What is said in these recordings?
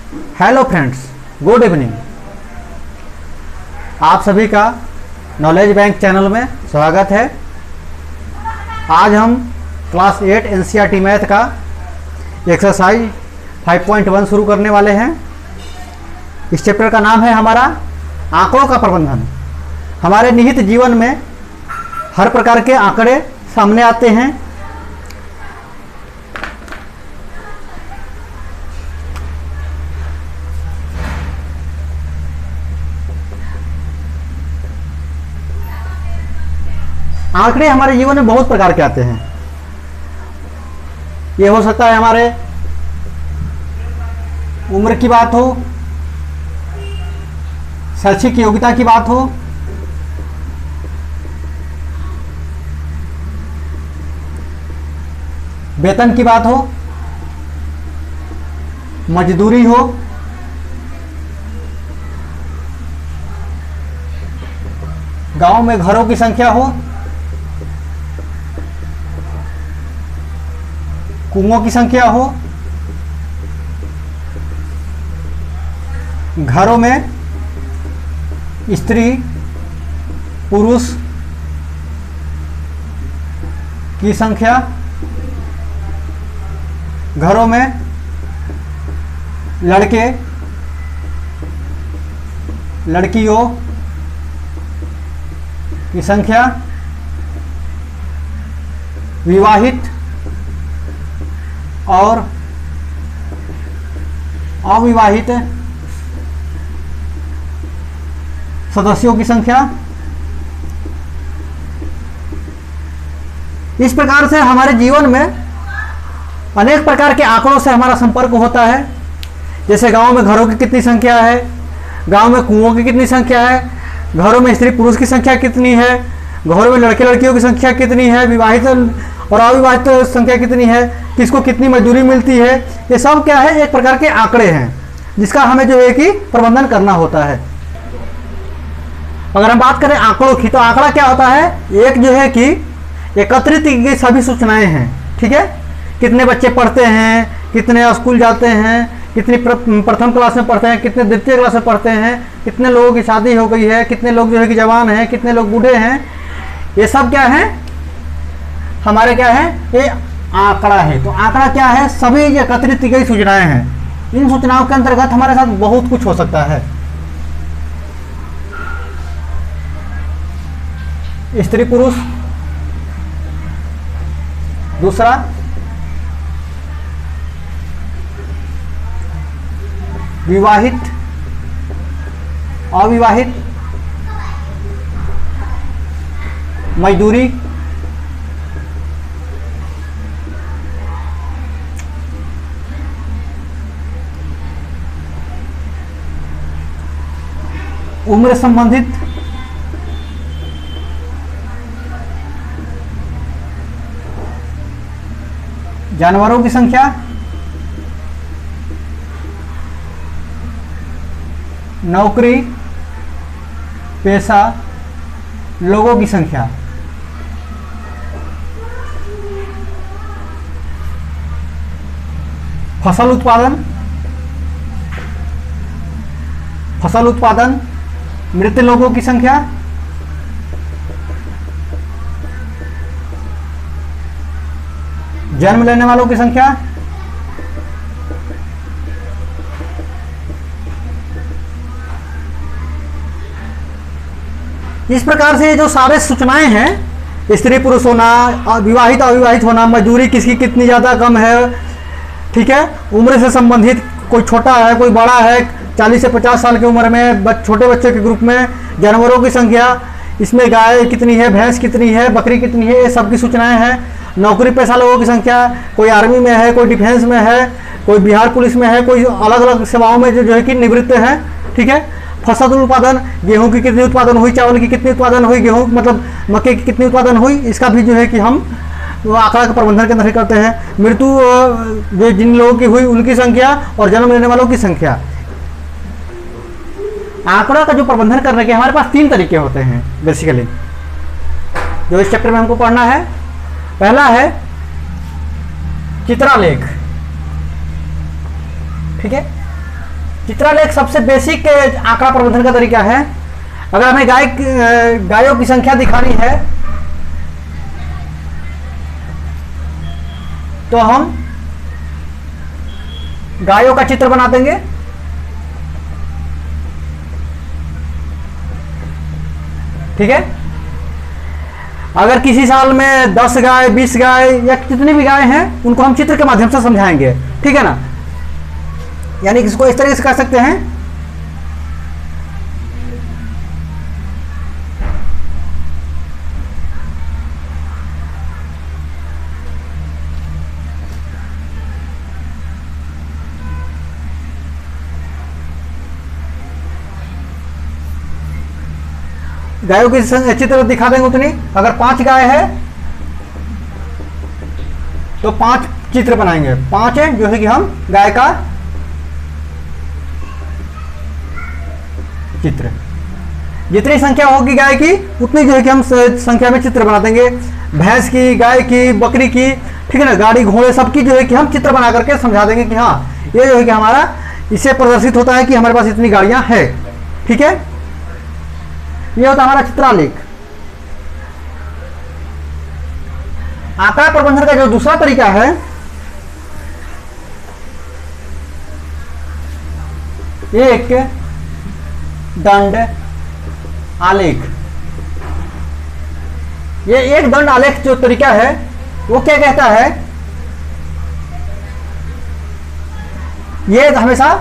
Hello friends, good evening. आप सभी का नॉलेज बैंक चैनल में स्वागत है। आज हम क्लास 8 एनसीईआरटी मैथ का एक्सरसाइज 5.1 शुरू करने वाले हैं। इस चैप्टर का नाम है हमारा आंकड़ों का प्रबंधन। हमारे निहित जीवन में हर प्रकार के आंकड़े सामने आते हैं। आंकड़े हमारे जीवन में बहुत प्रकार के आते हैं। ये हो सकता है हमारे उम्र की बात हो, शैक्षिक योग्यता की बात हो, वेतन की बात हो, मजदूरी हो, गांव में घरों की संख्या हो, कुओं की संख्या हो, घरों में स्त्री पुरुष की संख्या, घरों में लड़के लड़कियों की संख्या, विवाहित और अविवाहित सदस्यों की संख्या। इस प्रकार से हमारे जीवन में अनेक प्रकार के आंकड़ों से हमारा संपर्क होता है। जैसे गांव में घरों की कितनी संख्या है, गांव में कुओं की कितनी संख्या है, घरों में स्त्री पुरुष की संख्या कितनी है, घरों में लड़के लड़कियों की संख्या कितनी है, विवाहित और अविवाहित संख्या कितनी है, किसको कितनी मजदूरी मिलती है। ये सब क्या है, एक प्रकार के आंकड़े हैं जिसका हमें जो है कि प्रबंधन करना होता है। अगर हम बात करें आंकड़ों की, तो आंकड़ा क्या होता है, एक जो है कि एकत्रित की सभी सूचनाएं हैं। ठीक है, कितने बच्चे पढ़ते हैं, कितने स्कूल जाते हैं, कितनी प्रथम क्लास में पढ़ते हैं, कितने द्वितीय क्लास में पढ़ते हैं, कितने लोगों की शादी हो गई है, कितने लोग जो है कि जवान हैं, कितने लोग बूढ़े हैं, ये सब क्या है, हमारे क्या है, ये आंकड़ा है। तो आंकड़ा क्या है, सभी एकत्रित की गई सूचनाएं हैं। इन सूचनाओं के अंतर्गत हमारे साथ बहुत कुछ हो सकता है। स्त्री पुरुष, दूसरा विवाहित अविवाहित, मजदूरी, उम्र संबंधित, जानवरों की संख्या, नौकरी पेशा, लोगों की संख्या। फसल उत्पादन, मृत लोगों की संख्या, जन्म लेने वालों की संख्या, इस प्रकार से जो सारे सूचनाएं हैं, स्त्री पुरुष होना, विवाहित अविवाहित होना, मजदूरी किसकी कितनी ज़्यादा कम है, ठीक है, उम्र से संबंधित, कोई छोटा है कोई बड़ा है, 40 से 50 साल की उम्र में छोटे बच्चे के ग्रुप में, जानवरों की संख्या, इसमें गाय कितनी है, भैंस कितनी है, बकरी कितनी है, ये सब की सूचनाएं हैं। नौकरी पेशा लोगों की संख्या, कोई आर्मी में है, कोई डिफेंस में है, कोई बिहार पुलिस में है, कोई अलग अलग सेवाओं में जो है कि निवृत्त है। ठीक है, फसल उत्पादन, गेहूं की कितनी उत्पादन हुई, चावल की कितनी उत्पादन हुई, गेहूं मतलब मक्के की कितनी उत्पादन हुई, इसका भी जो है कि हम आंकड़ा के प्रबंधन के अंदर करते हैं। मृत्यु जो जिन लोगों की हुई उनकी संख्या और जन्म लेने वालों की संख्या। आंकड़ा का जो प्रबंधन करने के हमारे पास 3 तरीके होते हैं बेसिकली, जो इस चैप्टर में हमको पढ़ना है। पहला है चित्रालेख, ठीक है, चित्रालेख सबसे बेसिक आंकड़ा प्रबंधन का तरीका है। अगर हमें गायों की संख्या दिखानी है तो हम गायों का चित्र बना देंगे। ठीक है, अगर किसी साल में 10 गाय 20 गाय या कितनी भी गाय हैं उनको हम चित्र के माध्यम से समझाएंगे। ठीक है ना, यानी इसको इस तरीके से कर सकते हैं। गायों की चित्र दिखा देंगे उतनी। अगर 5 गाय है तो 5 चित्र बनाएंगे, 5 है जो है कि हम गाय का चित्र। जितनी संख्या होगी गाय की उतनी जो है कि हम संख्या में चित्र बना देंगे। भैंस की, गाय की, बकरी की, ठीक है ना, गाड़ी घोड़े सबकी जो है कि हम चित्र बना करके समझा देंगे कि हाँ ये जो है कि हमारा इससे प्रदर्शित होता है कि हमारे पास इतनी गाड़ियां हैं। ठीक है, ये होता है हमारा चित्रालेख। आंकड़ा प्रबंधन का जो दूसरा तरीका है एक दंड आलेख। ये एक दंड आलेख जो तरीका है वो क्या कहता है, ये हमेशा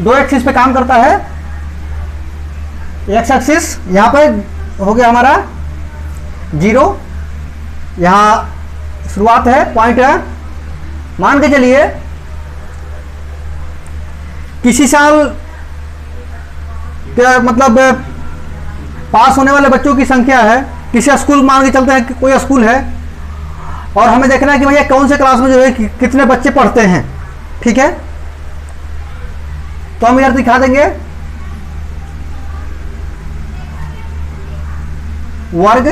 2 एक्सिस पे काम करता है। एक्स एक्सिस यहां पर हो गया हमारा 0, यहां शुरुआत है, पॉइंट है। मान के चलिए किसी साल क्या मतलब पास होने वाले बच्चों की संख्या है, किसी स्कूल मान के चलते हैं कि कोई स्कूल है और हमें देखना है कि भैया कौन से क्लास में जो है कितने बच्चे पढ़ते हैं। ठीक है, तो हम इधर दिखा देंगे वर्ग,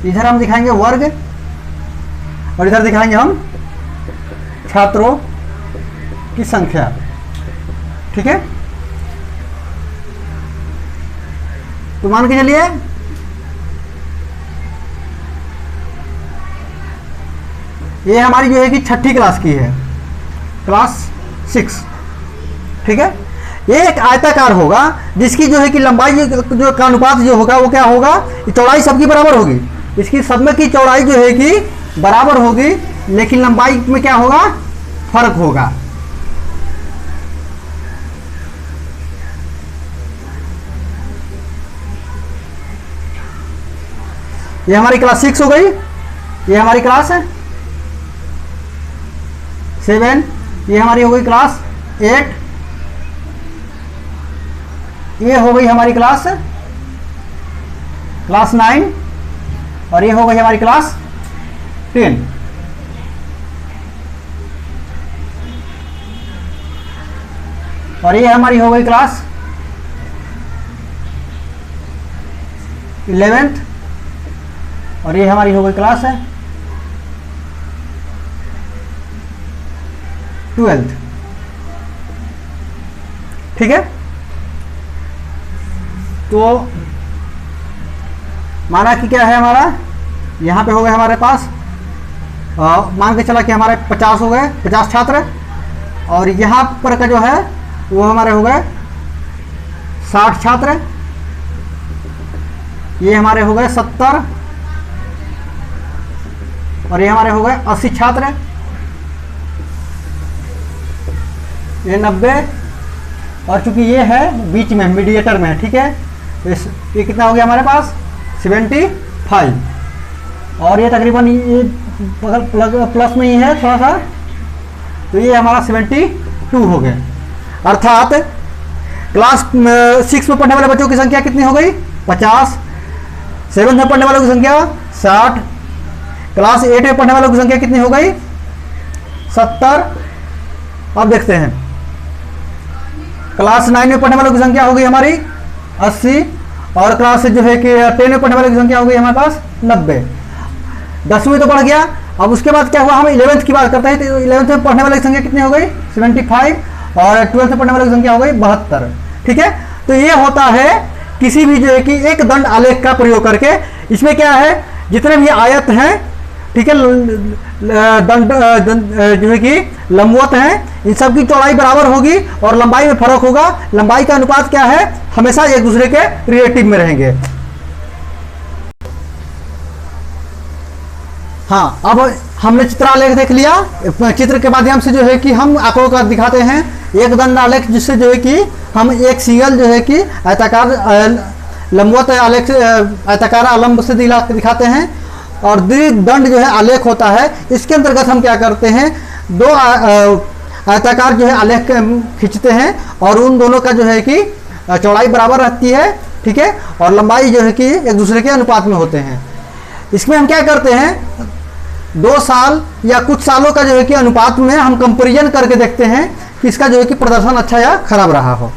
इधर हम दिखाएंगे वर्ग और इधर दिखाएंगे हम छात्रों की संख्या। ठीक है, तो मान के चलिए ये हमारी जो है कि 6ठी क्लास की है, क्लास 6। ठीक है, ये एक आयताकार होगा जिसकी जो है कि लंबाई जो का अनुपात जो होगा वो क्या होगा, चौड़ाई सबकी बराबर होगी। इसकी सब में की चौड़ाई जो है कि बराबर होगी, लेकिन लंबाई में क्या होगा, फर्क होगा। ये हमारी क्लास 6 हो गई, ये हमारी क्लास है 7, ये हमारी हो गई क्लास 8, ये हो गई हमारी क्लास 9 और ये हो गई हमारी क्लास 10। और ये हमारी हो गई क्लास 11th और ये हमारी हो गई क्लास 12th। ठीक है, तो माना कि क्या है हमारा, यहाँ पे हो गए हमारे पास मान के चला कि हमारे 50 हो गए, 50 छात्र, और यहाँ पर का जो है वो हमारे हो गए 60 छात्र, ये हमारे हो गए 70 और ये हमारे हो गए 80 छात्र, ये 90 और चूंकि ये है बीच में मीडिएटर में। ठीक है, तो ये कितना हो गया हमारे पास 75 और ये तकरीबन ये प्लस में ही है थोड़ा सा, तो ये हमारा 72 हो गया। अर्थात क्लास 6 में पढ़ने वाले बच्चों की संख्या कितनी हो गई, 50, 7 में पढ़ने वालों की संख्या 60, क्लास 8 में पढ़ने वालों की संख्या कितनी हो गई 70। अब देखते हैं क्लास 9 में पढ़ने वालों की संख्या हो गई हमारी 80 और क्लास जो है कि 10 में पढ़ने वालों की संख्या हो गई हमारे पास 90। 10वीं तो बढ़ गया, अब उसके बाद क्या हुआ, हम 11th की बात करते हैं, तो 11th में पढ़ने वाले की संख्या कितनी हो गई 75, और 12th में पढ़ने वाले की संख्या हो गई 72। ठीक है, तो ये होता है किसी भी जो है कि एक दंड आलेख का प्रयोग करके। इसमें क्या है, जितने भी आयत हैं, ठीक है, दंड जो है कि लंबवत हैं, इन सब की चौड़ाई बराबर होगी और लंबाई में फर्क होगा। लंबाई का अनुपात क्या है, हमेशा एक दूसरे के रिलेटिव में रहेंगे। हाँ, अब हमने चित्रालेख देख लिया। चित्र के माध्यम से जो है कि हम आंकड़ों का दिखाते हैं एक दंड आलेख, जिससे जो है कि हम एक सिंगल जो है कि आयताकार लंबवत आलेख, आयताकार आलम्ब से दिखाते हैं। और द्विदंड जो है आलेख होता है, इसके अंतर्गत हम क्या करते हैं, दो आयताकार जो है आलेख खींचते हैं और उन दोनों का जो है कि चौड़ाई बराबर रहती है। ठीक है, और लंबाई जो है कि एक दूसरे के अनुपात में होते हैं। इसमें हम क्या करते हैं, 2 साल या कुछ सालों का जो है कि अनुपात में हम कंपैरिजन करके देखते हैं कि इसका जो है कि प्रदर्शन अच्छा या खराब रहा हो।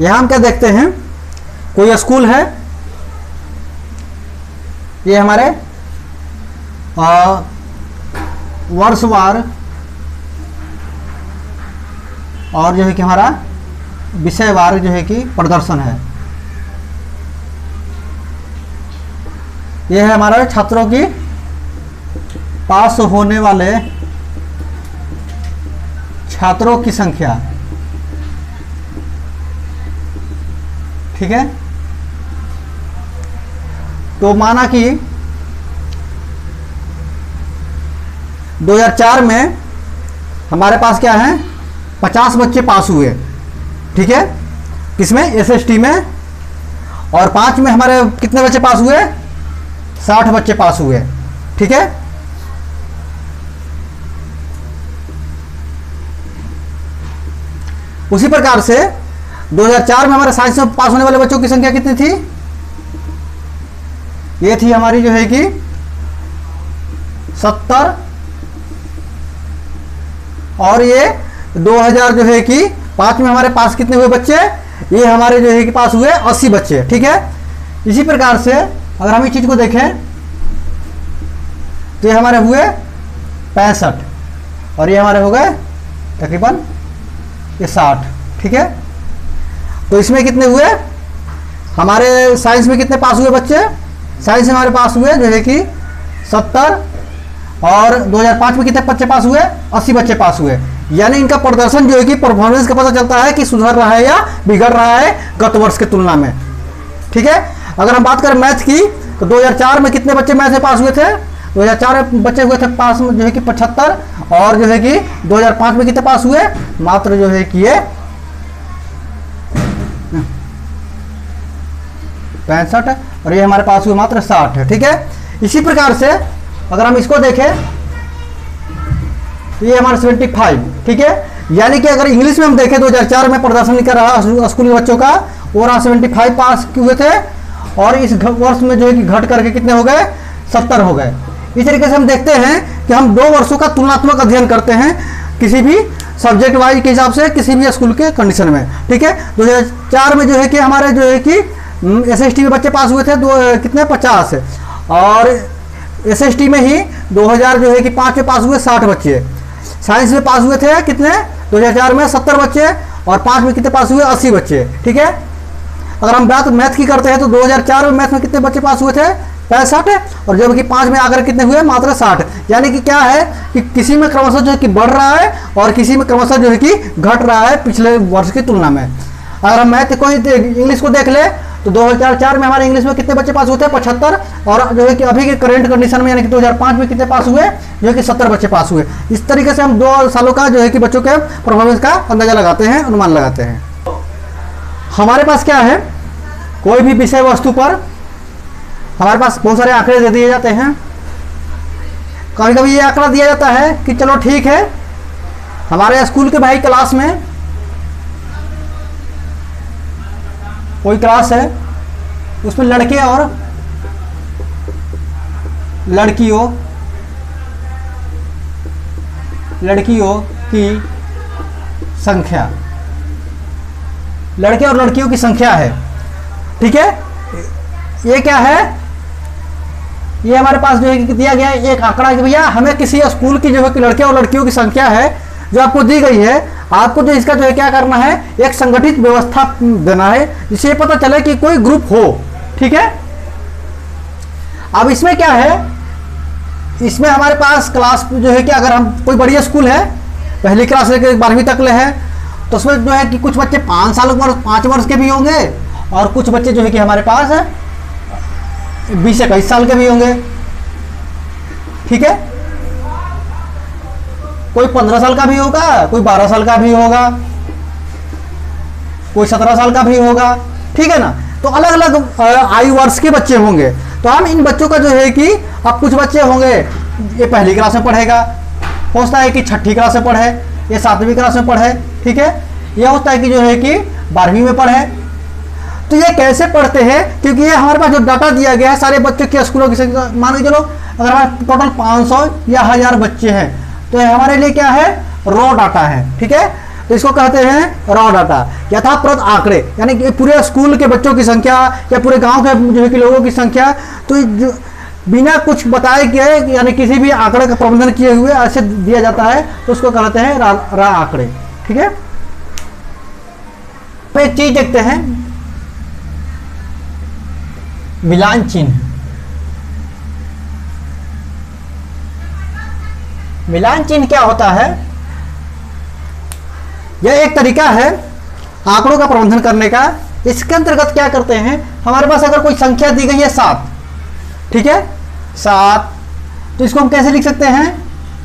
यहाँ हम क्या देखते हैं, कोई स्कूल है, ये हमारे वर्षवार और जो है कि हमारा विषयवार जो है कि प्रदर्शन है। यह है हमारे छात्रों की पास होने वाले छात्रों की संख्या। ठीक है, तो माना कि 2004 में हमारे पास क्या है, 50 बच्चे पास हुए। ठीक है, किसमें, एसएसटी में। और 5 में हमारे कितने बच्चे पास हुए, 60 बच्चे पास हुए। ठीक है, उसी प्रकार से 2004 में हमारे साइंस में पास होने वाले बच्चों की संख्या कितनी थी? ये थी हमारी जो है कि 70, और ये 2000 जो है कि 5 में हमारे पास कितने हुए बच्चे? ये हमारे जो है कि पास हुए 80 बच्चे। ठीक है, इसी प्रकार से अगर हम इस चीज को देखें तो ये हमारे हुए 65, और ये हमारे हो गए तकरीबन ये 60। ठीक है, तो इसमें कितने हुए हमारे साइंस में कितने पास हुए बच्चे? साइंस में हमारे पास हुए जो है कि 70, और 2005 में कितने बच्चे पास हुए? 80 बच्चे पास हुए। यानी इनका प्रदर्शन जो है कि परफॉर्मेंस का पता चलता है कि सुधर रहा है या बिगड़ रहा है गत वर्ष के तुलना में। ठीक है, अगर हम बात करें मैथ की तो 2004 में कितने बच्चे मैथ में पास हुए थे? 2004 में बच्चे हुए थे पास में जो है कि 75, और जो है कि 2005 में कितने पास हुए? मात्र जो है कि ये 65, और ये हमारे पास हुए मात्र 60 है। ठीक है, इसी प्रकार से अगर हम इसको देखें तो ये हमारे 75। ठीक है, यानी कि अगर इंग्लिश में हम देखें 2004 में प्रदर्शन कर रहा स्कूल के बच्चों का, और 75 पास हुए थे, और इस वर्ष में जो है कि घट करके कितने हो गए? 70 हो गए। इस तरीके से हम देखते हैं कि हम 2 वर्षों का तुलनात्मक अध्ययन करते हैं किसी भी सब्जेक्ट वाइज के हिसाब से किसी भी स्कूल के कंडीशन में। ठीक है, 2004 में जो है कि हमारे जो है कि SST में बच्चे पास हुए थे कितने? 50, और SST में ही 2000 जो है कि 5 में पास हुए 60 बच्चे। साइंस में पास हुए थे कितने? 2004 में 70 बच्चे, और 5 में कितने पास हुए? 80 बच्चे। ठीक है, अगर हम बात मैथ की करते हैं तो 2004 में मैथ में कितने बच्चे पास हुए थे? 65, और जब कि 5 में आकर कितने हुए? मात्र 60। यानी कि क्या है कि किसी में क्रमशः जो है कि बढ़ रहा है, और किसी में क्रमशः जो है कि घट रहा है पिछले वर्ष की तुलना में। अगर हम मैथ को इंग्लिश को देख ले तो 2004 में हमारे इंग्लिश में कितने बच्चे पास हुए थे? 75, और जो है कि अभी के करंट कंडीशन में यानी कि 2005 में कितने पास हुए? जो है कि 70 बच्चे पास हुए। इस तरीके से हम 2 सालों का जो है कि बच्चों के परफॉर्मेंस का अंदाजा लगाते हैं, अनुमान लगाते हैं। हमारे पास क्या है, कोई भी विषय वस्तु पर हमारे पास बहुत सारे आंकड़े दे दिए जाते हैं। कभी कभी ये आंकड़ा दिया जाता है कि चलो ठीक है, हमारे स्कूल के भाई क्लास में कोई क्लास है, उसमें लड़के और लड़कियों की संख्या, लड़के और लड़कियों की संख्या है। ठीक है, ये क्या है? ये हमारे पास जो है कि दिया गया है एक आंकड़ा कि भैया हमें किसी स्कूल की जो है कि लड़के और लड़कियों की संख्या है जो आपको दी गई है, आपको जो इसका जो है क्या करना है? एक संगठित व्यवस्था देना है जिससे पता चले कि कोई ग्रुप हो। ठीक है, अब इसमें क्या है, इसमें हमारे पास क्लास जो है कि अगर हम कोई बढ़िया स्कूल है, पहली क्लास से लेकर 12वीं तक ले है, तो उसमें जो है कि कुछ बच्चे 5 वर्ष के भी होंगे, और कुछ बच्चे जो है कि हमारे पास 20-21 साल के भी होंगे। ठीक है, कोई 15 साल का भी होगा, कोई 12 साल का भी होगा, कोई 17 साल का भी होगा। ठीक है ना, तो अलग अलग आयु वर्ष के बच्चे होंगे। तो हम इन बच्चों का जो है कि अब कुछ बच्चे होंगे ये पहली क्लास में पढ़ेगा, हो सकता है कि 6ठी क्लास में पढ़े, ये 7वीं क्लास में पढ़े। ठीक है, यह होता है कि जो है कि 12वीं में पढ़े। तो ये कैसे पढ़ते हैं? क्योंकि ये हमारे पास जो डाटा दिया गया है सारे बच्चों के स्कूलों की संख्या, मान के चलो अगर हमारे टोटल 500 या 1000 बच्चे हैं तो हमारे लिए क्या है? रॉ डाटा है। ठीक है, तो इसको कहते हैं रॉ डाटा, यथाप्रत आंकड़े, यानी कि पूरे स्कूल के बच्चों की संख्या या पूरे गांव के जो है कि लोगों की संख्या, तो बिना कुछ बताए गए यानी किसी भी आंकड़े का प्रबंधन किए हुए ऐसे दिया जाता है, तो उसको कहते हैं रा आंकड़े। ठीक है, तो एक चीज देखते हैं, मिलान चिन्ह। मिलान चिन्ह क्या होता है? यह एक तरीका है आंकड़ों का प्रबंधन करने का। इसके अंतर्गत क्या करते हैं, हमारे पास अगर कोई संख्या दी गई है 7, ठीक है 7, तो इसको हम कैसे लिख सकते हैं?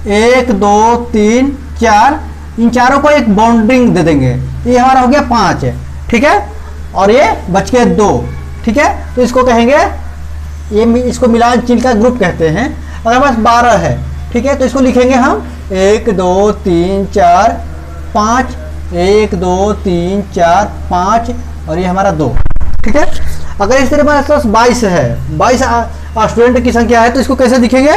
1 2 3 4, इन चारों को एक बाउंडिंग दे देंगे, ये हमारा हो गया 5 है। ठीक है, और ये बच गए 2। ठीक है, तो इसको कहेंगे, ये इसको मिलान चिन्ह का ग्रुप कहते हैं। अगर हमारे पास 12 है, ठीक है, तो इसको लिखेंगे हम 1 2 3 4 5, 1 2 3 4 5 और ये हमारा 2। ठीक है, अगर इस तरह हमारे पास 22 है, 22 स्टूडेंट की संख्या है, तो इसको कैसे दिखेंगे?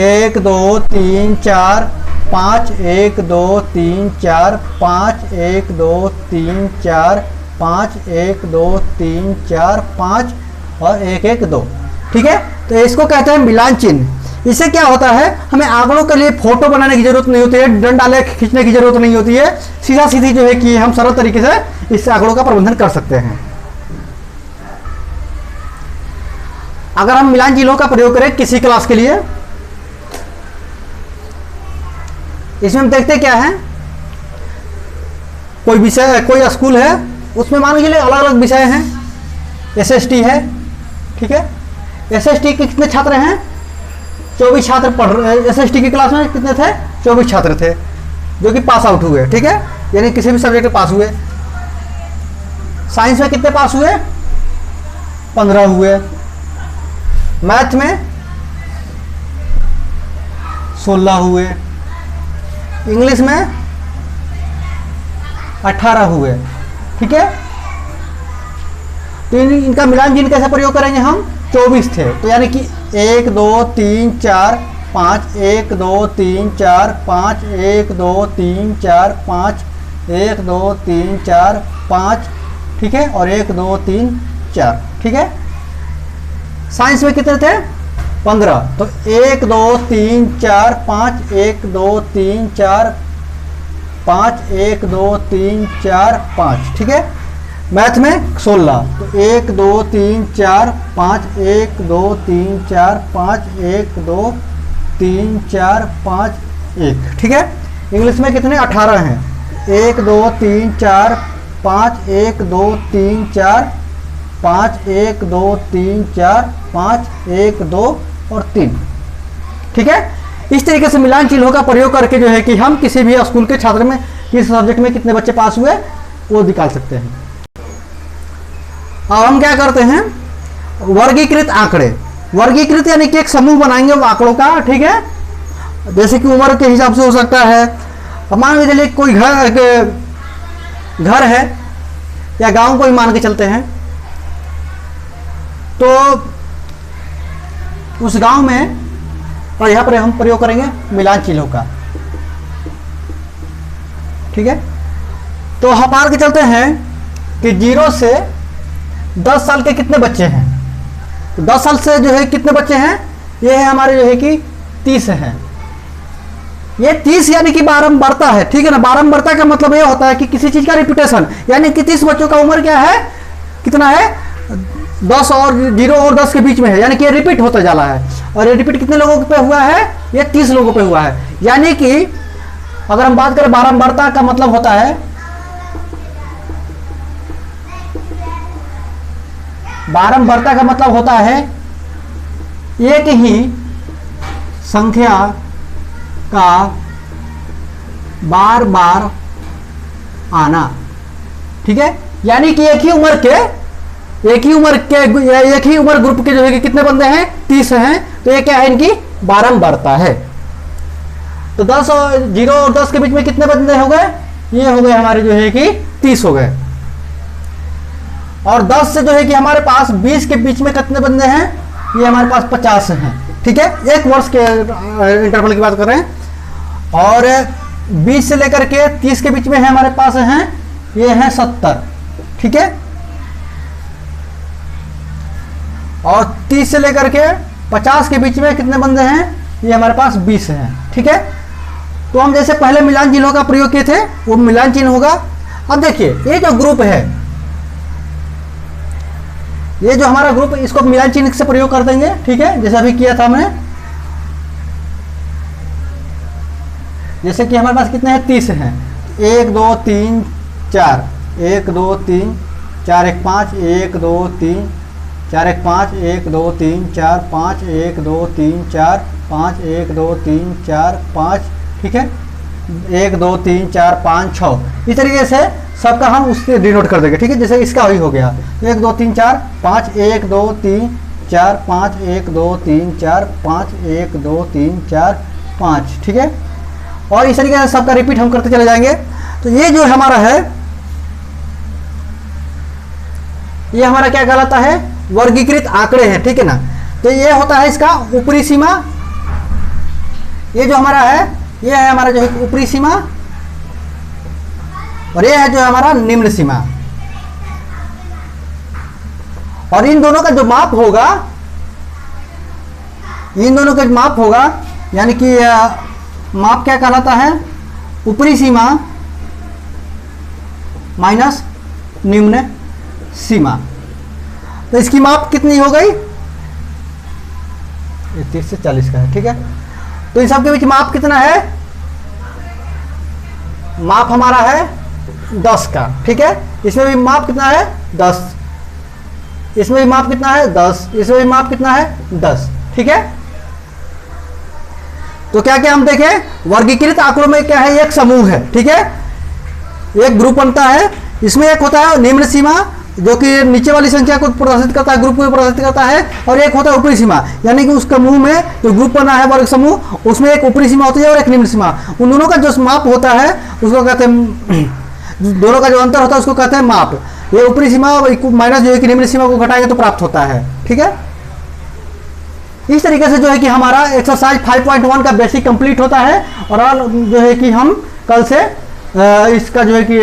1 2 3 4 5 1 2 3 4 5 1 2 3 4 5 1 2 3 4 5 और 1 1 2। ठीक है, तो इसको कहते हैं मिलान चिन्ह। इससे क्या होता है, हमें आंकड़ों के लिए फोटो बनाने की जरूरत नहीं होती है, डंडा ले खींचने की जरूरत नहीं होती है, सीधा सीधी जो है कि हम सरल तरीके से इस आंकड़ों का प्रबंधन कर सकते हैं। अगर हम मिलान चिन्हों का प्रयोग करें किसी क्लास के लिए, इसमें हम देखते क्या है, कोई विषय, कोई स्कूल है, उसमें मान लीजिए अलग अलग विषय हैं, एसएसटी है। ठीक है, एसएसटी के कितने छात्र हैं? 24 छात्र पढ़ रहे। एसएसटी की क्लास में कितने थे? 24 छात्र थे जो कि पास आउट हुए। ठीक है, यानी किसी भी सब्जेक्ट में पास हुए। साइंस में कितने पास हुए? 15 हुए। मैथ में 16 हुए। इंग्लिश में 18 हुए। ठीक है, तो इनका मिलान चिन्ह कैसे प्रयोग करेंगे हम? 24 थे, तो यानी कि 1 2 3 4 5 1 2 3 4 5 1 2 3 4 5 1 2 3 4 5। ठीक है, और 1 2 3 4। ठीक है, साइंस में कितने थे? 15, तो 1 2 3 4 5 1 2 3 4 5 1 2 3 4 5। ठीक है, मैथ में 16, तो 1 2 3 4 5 1 2 3 4 5 1 2 3 4 5 1। ठीक है, इंग्लिश में कितने? 18 हैं। 1 2 3 4 5 1 2 3 4 5 1 2 3 4 5 1 2 और 3। ठीक है, इस तरीके से मिलान चिन्हों का प्रयोग करके जो है कि हम किसी भी स्कूल के छात्र में किस सब्जेक्ट में कितने बच्चे पास हुए वो निकाल सकते हैं। अब हम क्या करते हैं? वर्गीकृत आंकड़े। वर्गीकृत यानी कि एक समूह बनाएंगे वो आंकड़ों का। ठीक है, जैसे कि उम्र के हिसाब से हो सकता है। अब मान के चलिए कोई घर है या गांव को ही मान के चलते हैं, तो उस गांव में, और यहाँ पर हम प्रयोग करेंगे मिलान चिन्हों का। ठीक है, तो हम मान के चलते हैं कि 0 से 10 साल के कितने बच्चे हैं? तो 10 साल से जो है कितने बच्चे हैं? ये है हमारे जो है कि 30 हैं। ये 30 यानी कि बारंबारता है। ठीक है ना, बारंबारता का मतलब ये होता है कि किसी चीज का रिपीटेशन, यानी कि 30 बच्चों का उम्र क्या है, कितना है? 10 और 0 और 10 के बीच में है, यानी कि ये रिपीट होता जा रहा है। और ये रिपीट कितने लोगों पे हुआ है? ये 30 लोगों पे हुआ है। यानी कि अगर हम बात करें बारंबारता का मतलब होता है, बारंबारता का मतलब होता है एक ही संख्या का बार बार आना। ठीक है, यानी कि एक ही उम्र ग्रुप के जो है कि कितने बंदे हैं? 30 हैं। तो ये क्या है? इनकी बारंबारता है। तो 10 और 0 और 10 के बीच में कितने बंदे हो गए? ये हो गए हमारे जो है कि 30 हो गए। और 10 से जो है कि हमारे पास 20 के बीच में कितने बंदे हैं? ये हमारे पास 50 हैं। ठीक है, 1 वर्ष के इंटरवल की बात कर रहे हैं। और 20 से लेकर के 30 के बीच में है हमारे पास हैं, ये हैं 70। ठीक है, और 30 से लेकर के 50 के बीच में कितने बंदे हैं? ये हमारे पास 20 हैं। ठीक है, तो हम जैसे पहले मिलान चिन्हों का प्रयोग किए थे वो मिलान चिन्ह होगा। अब देखिए ये जो ग्रुप है, ये जो हमारा ग्रुप, इसको मिलान चिन्ह से प्रयोग कर देंगे। ठीक है, जैसे अभी किया था हमने। जैसे कि हमारे पास कितने हैं? 30 हैं। 1 2 3 4 1 2 3 4 1 5 1 2 3 4 1 5 1 2 3 4 5 1 2 3 4 5 1 2 3 4 5। ठीक है, 1 2 3 4 5 6। इस तरीके से सबका हम उससे डिनोट कर देंगे। ठीक है, जैसे इसका ही हो गया 1 2 3 4 5 1 2 3 4 5 1 2 3 4 5 1 2 3 4 5। ठीक है, और इस तरीके से सबका रिपीट हम करते चले जाएंगे। तो ये जो हमारा है, ये हमारा क्या कहलाता है, वर्गीकृत आंकड़े हैं, ठीक है ना। तो ये होता है इसका ऊपरी सीमा, ये जो हमारा है ये है हमारा जो है ऊपरी सीमा, और ये है जो हमारा निम्न सीमा। और इन दोनों का जो माप होगा, इन दोनों का माप होगा, यानी कि माप क्या कहलाता है, ऊपरी सीमा माइनस निम्न सीमा। तो इसकी माप कितनी हो गई, 30 से 40 का है, ठीक है। तो इन सब के बीच माप कितना है, माप हमारा है 10 का, ठीक है। इसमें भी माप कितना है 10, इसमें भी माप कितना है 10, इसमें भी माप कितना है 10, ठीक है। तो क्या क्या हम देखें, वर्गीकृत आंकड़ों में क्या है, एक समूह है, ठीक है, एक ग्रुप बनता है। इसमें एक होता है निम्न सीमा जो कि नीचे वाली संख्या को प्रदर्शित करता है, ग्रुप को प्रदर्शित करता है, और एक होता है ऊपरी सीमा, यानी कि उस समूह में जो ग्रुप बना है वर्ग समूह, उसमें एक ऊपरी सीमा होती है और एक निम्न सीमा। उन दोनों का जो माप होता है उसको कहते हैं, दोनों का जो अंतर होता है उसको कहते हैं माप। ये ऊपरी सीमा माइनस जो है कि निम्न सीमा को घटाएंगे तो प्राप्त होता है, ठीक है। इस तरीके से जो है कि हमारा एक्सरसाइज 5.1 का बेसिक कंप्लीट होता है, और जो है कि हम कल से इसका जो है कि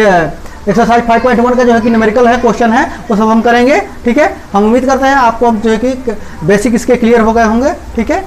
एक्सरसाइज 5.1 का जो है कि न्यूमेरिकल है, क्वेश्चन है, वो सब हम करेंगे, ठीक है। हम उम्मीद करते हैं आपको जो है कि बेसिक इसके क्लियर हो गए होंगे, ठीक है।